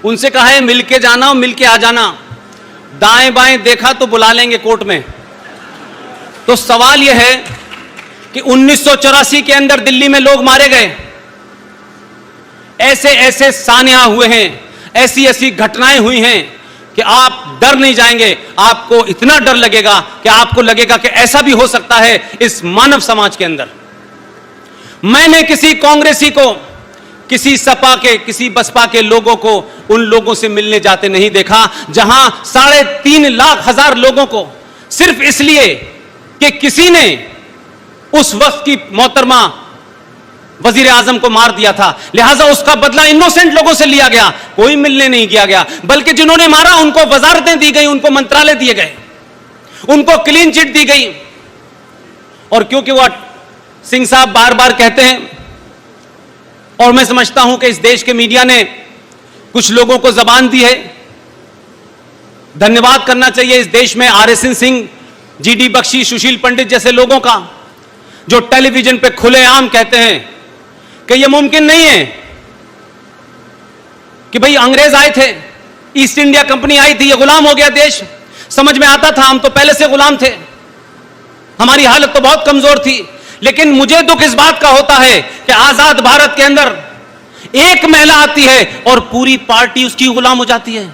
उनसे कहा है मिल के जाना और मिल के आ जाना, दाएं बाएं देखा तो बुला लेंगे कोर्ट में। तो सवाल यह है कि 1984 के अंदर दिल्ली में लोग मारे गए, ऐसे ऐसे सानिया हुए हैं, ऐसी ऐसी घटनाएं हुई हैं कि आप डर नहीं जाएंगे। आपको इतना डर लगेगा कि आपको लगेगा कि ऐसा भी हो सकता है इस मानव समाज के अंदर। मैंने किसी कांग्रेसी को, किसी सपा के, किसी बसपा के लोगों को उन लोगों से मिलने जाते नहीं देखा जहां 3.5 लाख लोगों को सिर्फ इसलिए कि किसी ने उस वक्त की मोहतरमा वजीर आजम को मार दिया था, लिहाजा उसका बदला इनोसेंट लोगों से लिया गया, कोई मिलने नहीं किया गया। बल्कि जिन्होंने मारा उनको वजारतें दी गई, उनको मंत्रालय दिए गए, उनको क्लीन चिट दी गई। और क्योंकि वो सिंह साहब बार बार कहते हैं, और मैं समझता हूं कि इस देश के मीडिया ने कुछ लोगों को जबान दी है, धन्यवाद करना चाहिए इस देश में RSN सिंह, GD बख्शी, सुशील पंडित जैसे लोगों का, जो टेलीविजन पे खुलेआम कहते हैं कि यह मुमकिन नहीं है कि भाई अंग्रेज आए थे, ईस्ट इंडिया कंपनी आई थी, यह गुलाम हो गया देश। समझ में आता था, हम तो पहले से गुलाम थे, हमारी हालत तो बहुत कमजोर थी। लेकिन मुझे दुख इस बात का होता है कि आजाद भारत के अंदर एक महिला आती है और पूरी पार्टी उसकी गुलाम हो जाती है।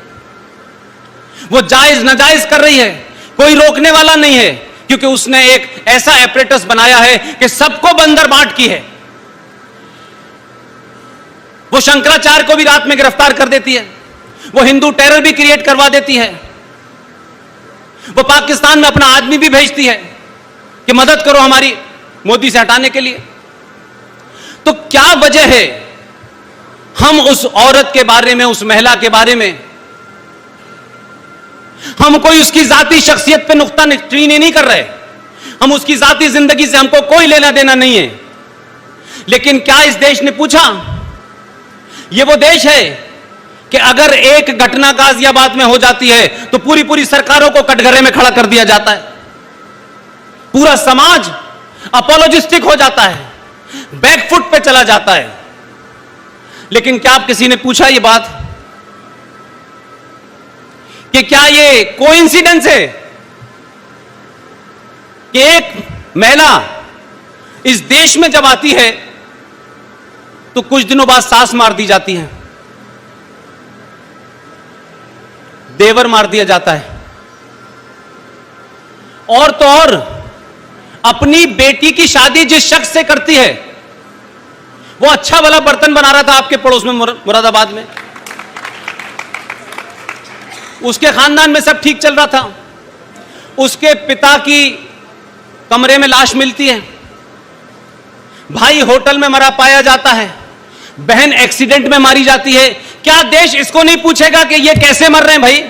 वो जायज नाजायज कर रही है, कोई रोकने वाला नहीं है, क्योंकि उसने एक ऐसा एपरेटस बनाया है कि सबको बंदर बांट की है। वो शंकराचार्य को भी रात में गिरफ्तार कर देती है, वो हिंदू टेरर भी क्रिएट करवा देती है, वो पाकिस्तान में अपना आदमी भी भेजती है कि मदद करो हमारी मोदी से हटाने के लिए। तो क्या वजह है हम उस औरत के बारे में, उस महिला के बारे में, हम कोई उसकी जाती शख्सियत पे नुक्ता चीनी नहीं कर रहे, हम उसकी जाती जिंदगी से हमको कोई लेना देना नहीं है। लेकिन क्या इस देश ने पूछा, यह वो देश है कि अगर एक घटना गाजियाबाद में हो जाती है तो पूरी पूरी सरकारों को कटघरे में खड़ा कर दिया जाता है, पूरा समाज अपोलोजिस्टिक हो जाता है, बैकफुट पे चला जाता है। लेकिन क्या आप किसी ने पूछा यह बात कि क्या ये कोइंसिडेंस है कि एक महिला इस देश में जब आती है तो कुछ दिनों बाद सास मार दी जाती है, देवर मार दिया जाता है, और तो और अपनी बेटी की शादी जिस शख्स से करती है वो अच्छा वाला बर्तन बना रहा था आपके पड़ोस में मुरादाबाद में, उसके खानदान में सब ठीक चल रहा था, उसके पिता की कमरे में लाश मिलती है, भाई होटल में मरा पाया जाता है, बहन एक्सीडेंट में मारी जाती है। क्या देश इसको नहीं पूछेगा कि ये कैसे मर रहे हैं भाई?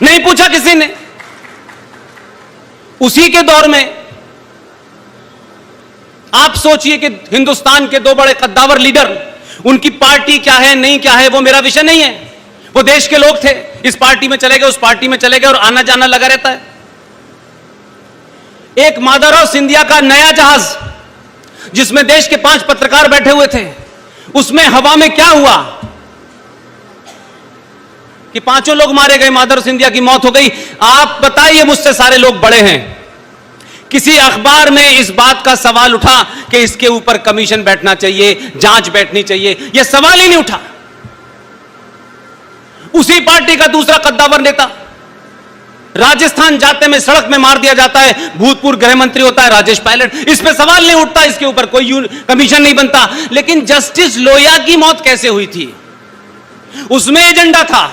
नहीं पूछा किसी ने। उसी के दौर में आप सोचिए कि हिंदुस्तान के 2 बड़े कद्दावर लीडर, उनकी पार्टी क्या है नहीं क्या है वो मेरा विषय नहीं है, वो देश के लोग थे, इस पार्टी में चले गए उस पार्टी में चले गए और आना जाना लगा रहता है। एक माधवराव सिंधिया का नया जहाज जिसमें देश के 5 पत्रकार बैठे हुए थे, उसमें हवा में क्या हुआ कि 5 लोग मारे गए, माधवराव सिंधिया की मौत हो गई। आप बताइए, मुझसे सारे लोग बड़े हैं, किसी अखबार में इस बात का सवाल उठा कि इसके ऊपर कमीशन बैठना चाहिए, जांच बैठनी चाहिए? यह सवाल ही नहीं उठा। उसी पार्टी का दूसरा कद्दावर नेता राजस्थान जाते में सड़क में मार दिया जाता है, भूतपूर्व गृह मंत्री होता है राजेश पायलट, इस पे सवाल नहीं उठता, इसके ऊपर कोई कमीशन नहीं बनता। लेकिन जस्टिस लोहिया की मौत कैसे हुई थी, उसमें एजेंडा था,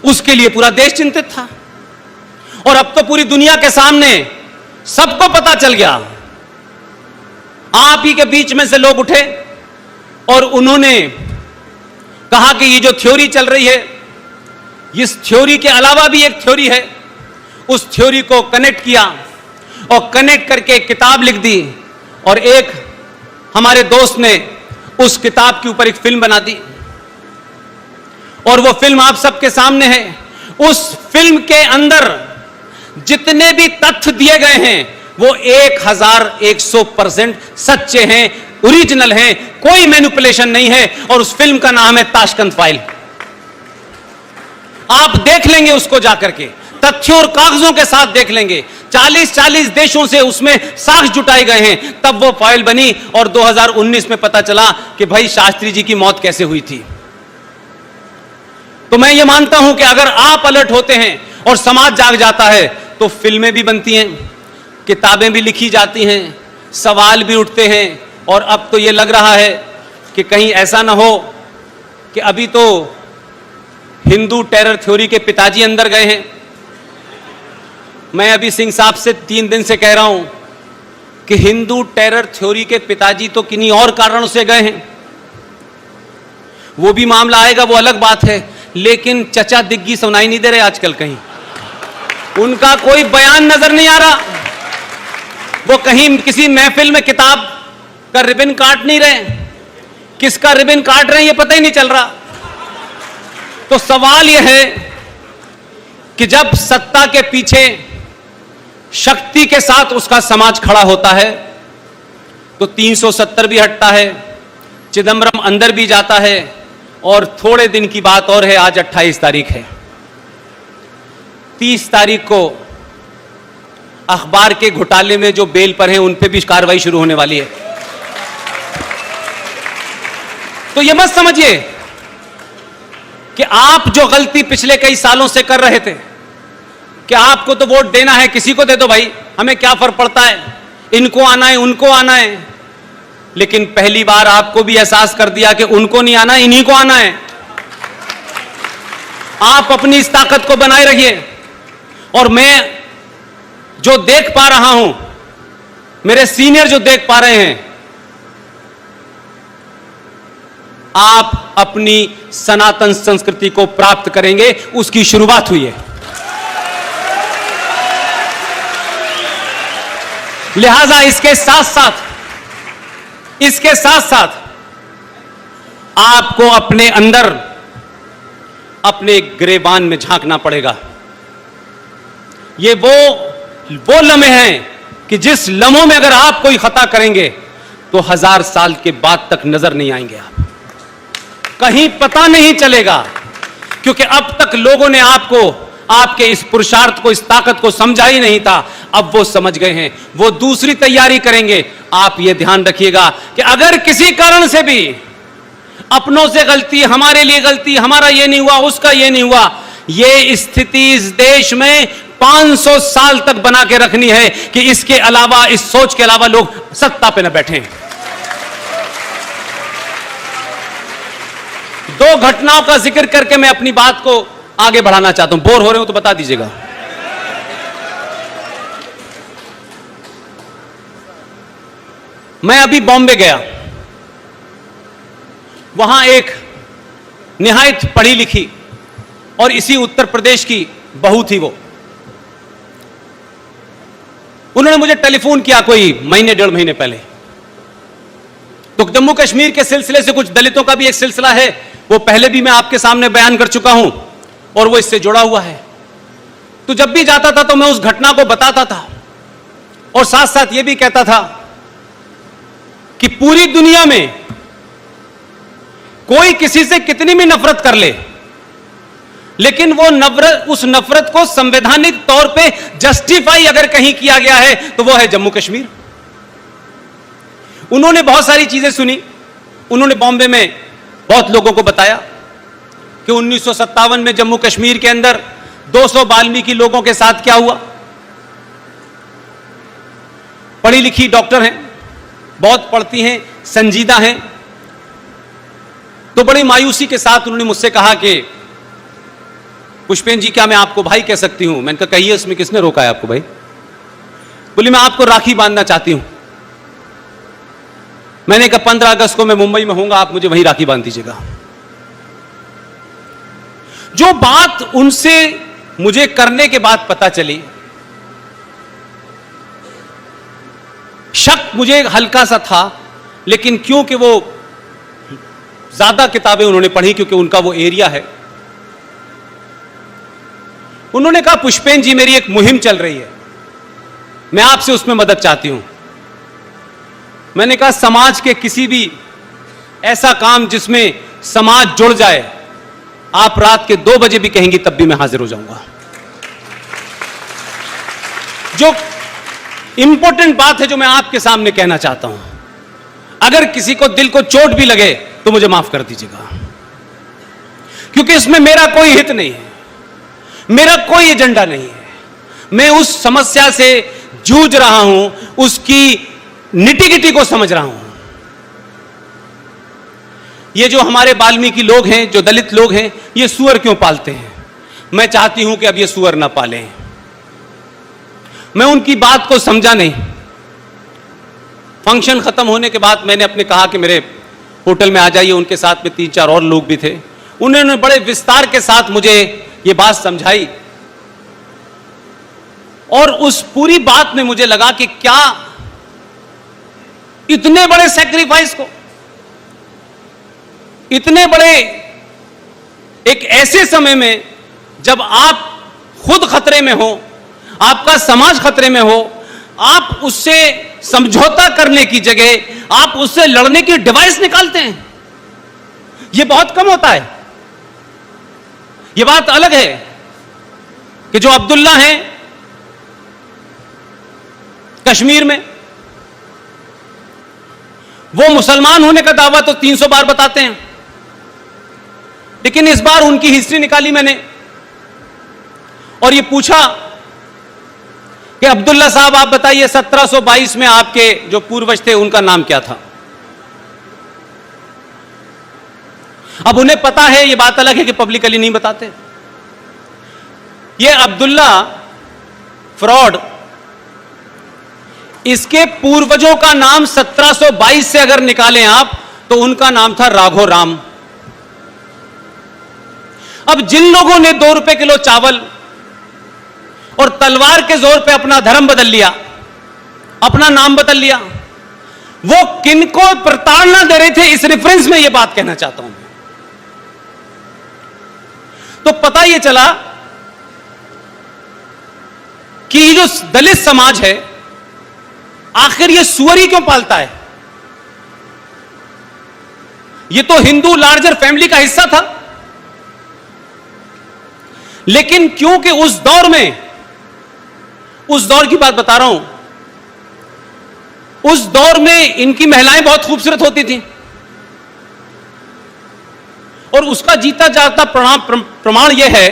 उसके लिए पूरा देश चिंतित था। और अब तो पूरी दुनिया के सामने सबको पता चल गया। आप ही के बीच में से लोग उठे और उन्होंने कहा कि ये जो थ्योरी चल रही है, इस थ्योरी के अलावा भी एक थ्योरी है, उस थ्योरी को कनेक्ट किया और कनेक्ट करके एक किताब लिख दी। और एक हमारे दोस्त ने उस किताब के ऊपर एक फिल्म बना दी और वो फिल्म आप सबके सामने है। उस फिल्म के अंदर जितने भी तथ्य दिए गए हैं वो 1100% सच्चे हैं। ओरिजिनल हैं, कोई मैनिपुलेशन नहीं है, और उस फिल्म का नाम है ताशकंद फाइल। आप देख लेंगे उसको जाकर के, तथ्यों और कागजों के साथ देख लेंगे। 40-40 देशों से उसमें साक्ष्य जुटाए गए हैं, तब वो फाइल बनी और 2019 में पता चला कि भाई शास्त्री जी की मौत कैसे हुई थी। तो मैं ये मानता हूं कि अगर आप अलर्ट होते हैं और समाज जाग जाता है तो फिल्में भी बनती हैं, किताबें भी लिखी जाती हैं, सवाल भी उठते हैं। और अब तो ये लग रहा है कि कहीं ऐसा ना हो कि अभी तो हिंदू टेरर थ्योरी के पिताजी अंदर गए हैं। मैं अभी सिंह साहब से 3 दिन से कह रहा हूं कि हिंदू टेरर थ्योरी के पिताजी तो किन्हीं और कारणों से गए हैं, वो भी मामला आएगा, वो अलग बात है। लेकिन चचा दिग्गी सुनाई नहीं दे रहे आजकल कहीं, उनका कोई बयान नजर नहीं आ रहा। वो कहीं किसी महफिल में किताब का रिबन काट नहीं रहे, किसका रिबन काट रहे हैं ये पता ही नहीं चल रहा। तो सवाल यह है कि जब सत्ता के पीछे शक्ति के साथ उसका समाज खड़ा होता है तो 370 भी हटता है, चिदंबरम अंदर भी जाता है। और थोड़े दिन की बात और है, आज 28 तारीख है, 30 तारीख को अखबार के घोटाले में जो बेल पर हैं उन पे भी कार्रवाई शुरू होने वाली है। तो ये मत समझिए कि आप जो गलती पिछले कई सालों से कर रहे थे कि आपको तो वोट देना है, किसी को दे दो भाई, हमें क्या फर्क पड़ता है, इनको आना है उनको आना है। लेकिन पहली बार आपको भी एहसास कर दिया कि उनको नहीं आना, इन्हीं को आना है। आप अपनी इस ताकत को बनाए रखिए। और मैं जो देख पा रहा हूं, मेरे सीनियर जो देख पा रहे हैं, आप अपनी सनातन संस्कृति को प्राप्त करेंगे, उसकी शुरुआत हुई है। लिहाजा इसके साथ साथ आपको अपने अंदर, अपने गिरेबान में झांकना पड़ेगा। ये वो लम्हे हैं कि जिस लम्हों में अगर आप कोई खता करेंगे तो 1000 साल के बाद तक नजर नहीं आएंगे, आप कहीं पता नहीं चलेगा। क्योंकि अब तक लोगों ने आपको, आपके इस पुरुषार्थ को, इस ताकत को समझा ही नहीं था, अब वो समझ गए हैं, वो दूसरी तैयारी करेंगे। आप ये ध्यान रखिएगा कि अगर किसी कारण से भी अपनों से गलती, हमारे लिए गलती, हमारा ये नहीं हुआ, उसका ये नहीं हुआ, ये स्थिति इस देश में 500 साल तक बना के रखनी है कि इसके अलावा, इस सोच के अलावा लोग सत्ता पे न बैठे। 2 घटनाओं का जिक्र करके मैं अपनी बात को आगे बढ़ाना चाहता हूं। बोर हो रहे हो तो बता दीजिएगा। मैं अभी बॉम्बे गया, वहां एक निहायत पढ़ी लिखी और इसी उत्तर प्रदेश की बहू थी। वो, उन्होंने मुझे टेलीफोन किया कोई महीने 1.5 महीने पहले। तो जम्मू कश्मीर के सिलसिले से कुछ दलितों का भी एक सिलसिला है, वो पहले भी मैं आपके सामने बयान कर चुका हूं और वो इससे जुड़ा हुआ है। तो जब भी जाता था तो मैं उस घटना को बताता था और साथ साथ ये भी कहता था कि पूरी दुनिया में कोई किसी से कितनी भी नफरत कर ले, लेकिन वो नफरत, उस नफरत को संवैधानिक तौर पे जस्टिफाई अगर कहीं किया गया है तो वो है जम्मू कश्मीर। उन्होंने बहुत सारी चीजें सुनी। उन्होंने बॉम्बे में बहुत लोगों को बताया कि 1957 में जम्मू कश्मीर के अंदर 200 वाल्मीकि लोगों के साथ क्या हुआ। पढ़ी लिखी डॉक्टर हैं, बहुत पढ़ती हैं, संजीदा हैं। तो बड़ी मायूसी के साथ उन्होंने मुझसे कहा कि पुष्पेन जी, क्या मैं आपको भाई कह सकती हूं? मैंने कहा कहिए, इसमें किसने रोका है आपको भाई? बोली मैं आपको राखी बांधना चाहती हूं। मैंने कहा 15 अगस्त को मैं मुंबई में हूंगा, आप मुझे वहीं राखी बांध दीजिएगा। जो बात उनसे मुझे करने के बाद पता चली, शक मुझे हल्का सा था, लेकिन क्योंकि वो ज्यादा किताबें उन्होंने पढ़ी, क्योंकि उनका वो एरिया है, उन्होंने कहा पुष्पेन जी, मेरी एक मुहिम चल रही है, मैं आपसे उसमें मदद चाहती हूं। मैंने कहा समाज के किसी भी ऐसा काम जिसमें समाज जुड़ जाए, आप रात के 2 बजे भी कहेंगी तब भी मैं हाजिर हो जाऊंगा। जो इंपॉर्टेंट बात है जो मैं आपके सामने कहना चाहता हूं, अगर किसी को दिल को चोट भी लगे तो मुझे माफ कर दीजिएगा, क्योंकि इसमें मेरा कोई हित नहीं है, मेरा कोई एजेंडा नहीं है। मैं उस समस्या से जूझ रहा हूं, उसकी निटी-गिटी को समझ रहा हूं। ये जो हमारे वाल्मीकि लोग हैं, जो दलित लोग हैं, ये सुअर क्यों पालते हैं? मैं चाहती हूं कि अब ये सुअर ना पालें। मैं उनकी बात को समझा नहीं। फंक्शन खत्म होने के बाद मैंने अपने कहा कि मेरे होटल में आ जाइए, उनके साथ में 3-4 और लोग भी थे। उन्होंने बड़े विस्तार के साथ मुझे ये बात समझाई, और उस पूरी बात में मुझे लगा कि क्या इतने बड़े सैक्रिफाइस को, इतने बड़े एक ऐसे समय में जब आप खुद खतरे में हो, आपका समाज खतरे में हो, आप उससे समझौता करने की जगह आप उससे लड़ने की डिवाइस निकालते हैं। यह बहुत कम होता है। यह बात अलग है कि जो अब्दुल्ला हैं कश्मीर में, वो मुसलमान होने का दावा तो 300 बार बताते हैं, लेकिन इस बार उनकी हिस्ट्री निकाली मैंने और ये पूछा कि अब्दुल्ला साहब आप बताइए 1722 में आपके जो पूर्वज थे उनका नाम क्या था? अब उन्हें पता है, ये बात अलग है कि पब्लिकली नहीं बताते। ये अब्दुल्ला फ्रॉड, इसके पूर्वजों का नाम 1722 से अगर निकालें आप तो उनका नाम था राघव राम। अब जिन लोगों ने 2 रुपए किलो चावल और तलवार के जोर पे अपना धर्म बदल लिया, अपना नाम बदल लिया, वो किनको प्रताड़ना दे रहे थे, इस रेफरेंस में यह बात कहना चाहता हूं। तो पता यह चला कि जो दलित समाज है आखिर ये सुअरी क्यों पालता है? ये तो हिंदू लार्जर फैमिली का हिस्सा था, लेकिन क्योंकि उस दौर में, उस दौर की बात बता रहा हूं, उस दौर में इनकी महिलाएं बहुत खूबसूरत होती थी और उसका जीता जागता प्रमाण यह है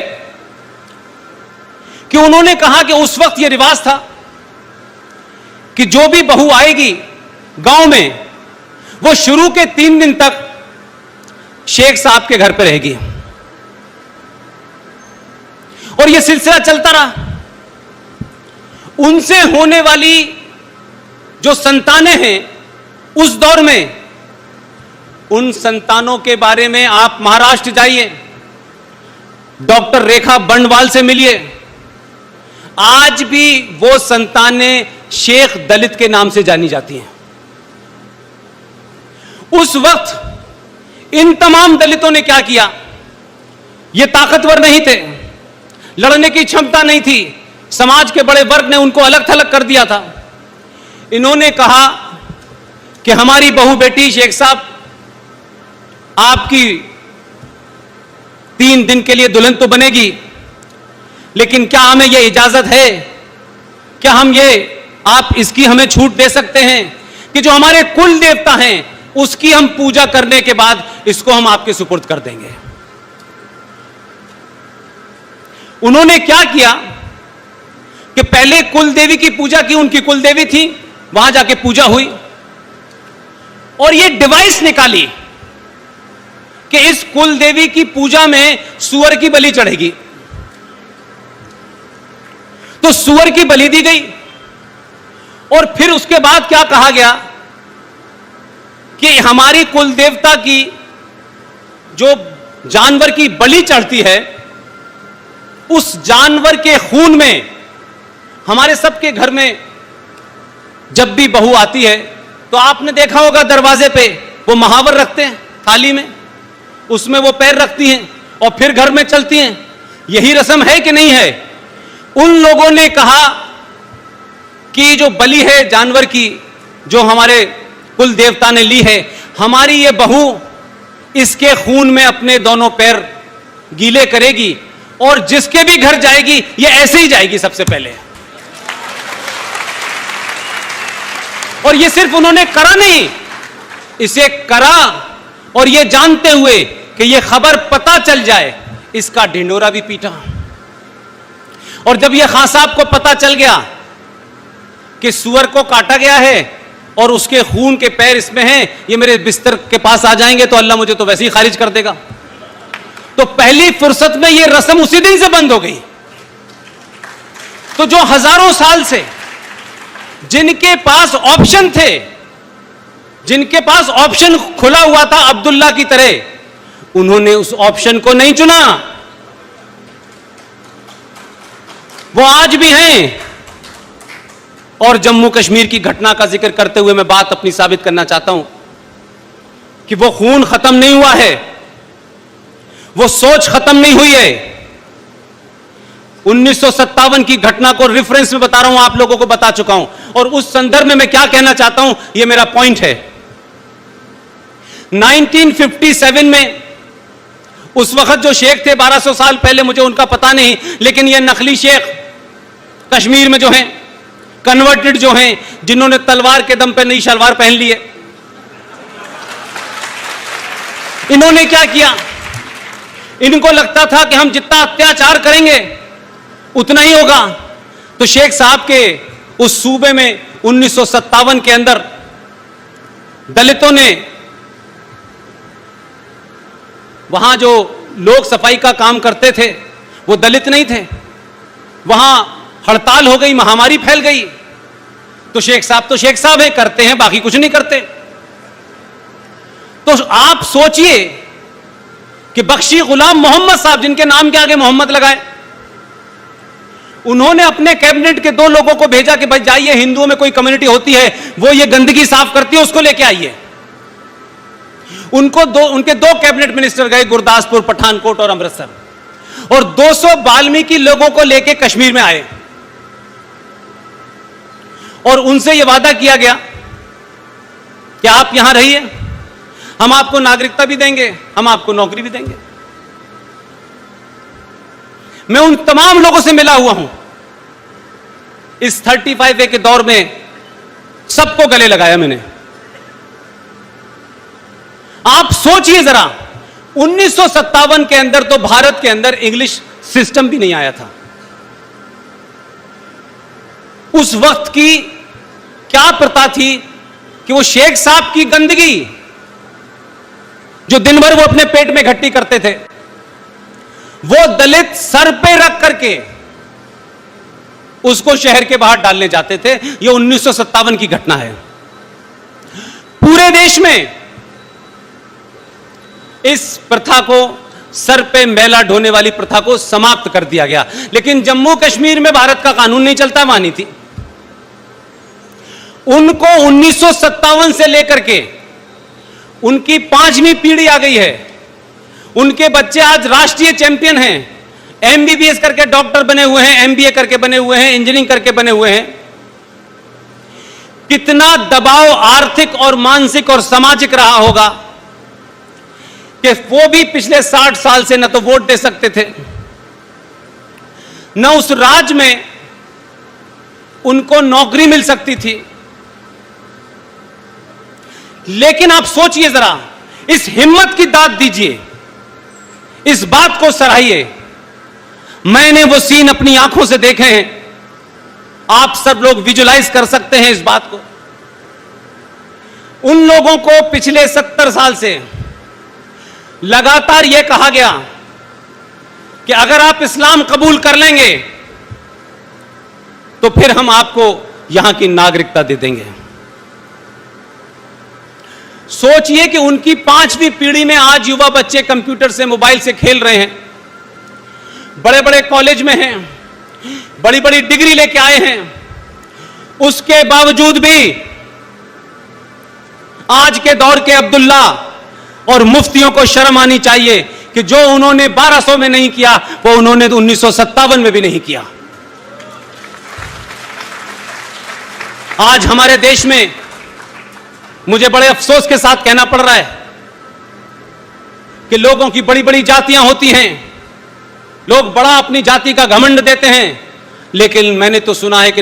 कि उन्होंने कहा कि उस वक्त यह रिवाज था कि जो भी बहू आएगी गांव में, वो शुरू के 3 दिन तक शेख साहब के घर पर रहेगी और यह सिलसिला चलता रहा। उनसे होने वाली जो संतानें हैं उस दौर में, उन संतानों के बारे में आप महाराष्ट्र जाइए, डॉक्टर रेखा बंडवाल से मिलिए, आज भी वो संतानें शेख दलित के नाम से जानी जाती हैं। उस वक्त इन तमाम दलितों ने क्या किया? ये ताकतवर नहीं थे, लड़ने की क्षमता नहीं थी, समाज के बड़े वर्ग ने उनको अलग थलग कर दिया था। इन्होंने कहा कि हमारी बहू बेटी शेख साहब, आपकी 3 दिन के लिए दुल्हन तो बनेगी, लेकिन क्या हमें यह इजाजत है, क्या हम ये, आप इसकी हमें छूट दे सकते हैं कि जो हमारे कुल देवता हैं उसकी हम पूजा करने के बाद इसको हम आपके सुपुर्द कर देंगे? उन्होंने क्या किया कि पहले कुल देवी की पूजा की, उनकी कुल देवी थी, वहां जाके पूजा हुई और ये डिवाइस निकाली कि इस कुल देवी की पूजा में सुअर की बलि चढ़ेगी। तो सुअर की बलि दी गई और फिर उसके बाद क्या कहा गया कि हमारी कुल देवता की जो जानवर की बलि चढ़ती है, उस जानवर के खून में, हमारे सबके घर में जब भी बहू आती है तो आपने देखा होगा दरवाजे पे वो महावर रखते हैं थाली में, उसमें वो पैर रखती हैं और फिर घर में चलती हैं। यही रस्म है कि नहीं है? उन लोगों ने कहा कि जो बलि है जानवर की, जो हमारे कुल देवता ने ली है। हमारी ये बहू इसके खून में अपने दोनों पैर गीले करेगी और जिसके भी घर जाएगी ये ऐसे ही जाएगी सबसे पहले। और ये सिर्फ उन्होंने करा नहीं, इसे करा और ये जानते हुए कि ये खबर पता चल जाए, इसका ढिंडोरा भी पीटा। और जब ये खान साहब को पता चल गया कि सुअर को काटा गया है और उसके खून के पैर इसमें हैं, ये मेरे बिस्तर के पास आ जाएंगे तो अल्लाह मुझे तो वैसे ही खारिज कर देगा, तो पहली फुर्सत में ये रस्म उसी दिन से बंद हो गई। तो जो हजारों साल से जिनके पास ऑप्शन थे, जिनके पास ऑप्शन खुला हुआ था अब्दुल्ला की तरह, उन्होंने उस ऑप्शन को नहीं चुना। वो आज भी हैं। और जम्मू कश्मीर की घटना का जिक्र करते हुए मैं बात अपनी साबित करना चाहता हूं कि वो खून खत्म नहीं हुआ है, वो सोच खत्म नहीं हुई है। 1957 की घटना को रेफरेंस में बता रहा हूं, आप लोगों को बता चुका हूं, और उस संदर्भ में मैं क्या कहना चाहता हूं, यह मेरा पॉइंट है। 1957 में उस वक्त जो शेख थे, 1200 साल पहले, मुझे उनका पता नहीं, लेकिन यह नकली शेख कश्मीर में जो हैं, कन्वर्टेड जो हैं, जिन्होंने तलवार के दम पे नई शलवार पहन ली है, इन्होंने क्या किया, इनको लगता था कि हम जितना अत्याचार करेंगे उतना ही होगा। तो शेख साहब के उस सूबे में 1957 के अंदर दलितों ने, वहां जो लोग सफाई का काम करते थे वो दलित नहीं थे, वहां हड़ताल हो गई, महामारी फैल गई, तो शेख साहब है, करते हैं, बाकी कुछ नहीं करते। तो आप सोचिए कि बख्शी गुलाम मोहम्मद साहब, जिनके नाम के आगे मोहम्मद लगाए, उन्होंने अपने कैबिनेट के 2 लोगों को भेजा कि भाई जाइए, हिंदुओं में कोई कम्युनिटी होती है वो ये गंदगी साफ करती है, उसको लेके आइए। उनके 2 कैबिनेट मिनिस्टर गए गुरदासपुर, पठानकोट और अमृतसर, और 200 वाल्मीकि लोगों को लेके कश्मीर में आए और उनसे यह वादा किया गया कि आप यहां रहिए, हम आपको नागरिकता भी देंगे, हम आपको नौकरी भी देंगे। मैं उन तमाम लोगों से मिला हुआ हूं, इस 35A के दौर में सबको गले लगाया मैंने। आप सोचिए जरा, 1957 के अंदर तो भारत के अंदर इंग्लिश सिस्टम भी नहीं आया था। उस वक्त की क्या प्रथा थी कि वो शेख साहब की गंदगी जो दिन भर वो अपने पेट में इकट्ठी करते थे, वो दलित सर पे रख करके उसको शहर के बाहर डालने जाते थे। ये 1957 की घटना है। पूरे देश में इस प्रथा को, सर पे मैला ढोने वाली प्रथा को समाप्त कर दिया गया, लेकिन जम्मू कश्मीर में भारत का कानून नहीं चलता, मानी थी। उनको 1957 से लेकर के उनकी 5वीं पीढ़ी आ गई है। उनके बच्चे आज राष्ट्रीय चैंपियन हैं, एमबीबीएस करके डॉक्टर बने हुए हैं, एमबीए करके बने हुए हैं, इंजीनियरिंग करके बने हुए हैं। कितना दबाव आर्थिक और मानसिक और सामाजिक रहा होगा कि वो भी पिछले 60 साल से न तो वोट दे सकते थे, न उस राज्य में उनको नौकरी मिल सकती थी। लेकिन आप सोचिए जरा, इस हिम्मत की दाद दीजिए, इस बात को सराहिए। मैंने वो सीन अपनी आंखों से देखे हैं, आप सब लोग विजुलाइज कर सकते हैं इस बात को। उन लोगों को पिछले 70 साल से लगातार यह कहा गया कि अगर आप इस्लाम कबूल कर लेंगे तो फिर हम आपको यहां की नागरिकता दे देंगे। सोचिए कि उनकी 5वीं पीढ़ी में आज युवा बच्चे कंप्यूटर से, मोबाइल से खेल रहे हैं, बड़े बड़े कॉलेज में हैं, बड़ी बड़ी डिग्री लेके आए हैं। उसके बावजूद भी आज के दौर के अब्दुल्ला और मुफ्तियों को शर्म आनी चाहिए कि जो उन्होंने 1200 में नहीं किया वो उन्होंने 1957 में भी नहीं किया। आज हमारे देश में मुझे बड़े अफसोस के साथ कहना पड़ रहा है कि लोगों की बड़ी बड़ी जातियां होती हैं, लोग बड़ा अपनी जाति का घमंड देते हैं, लेकिन मैंने तो सुना है कि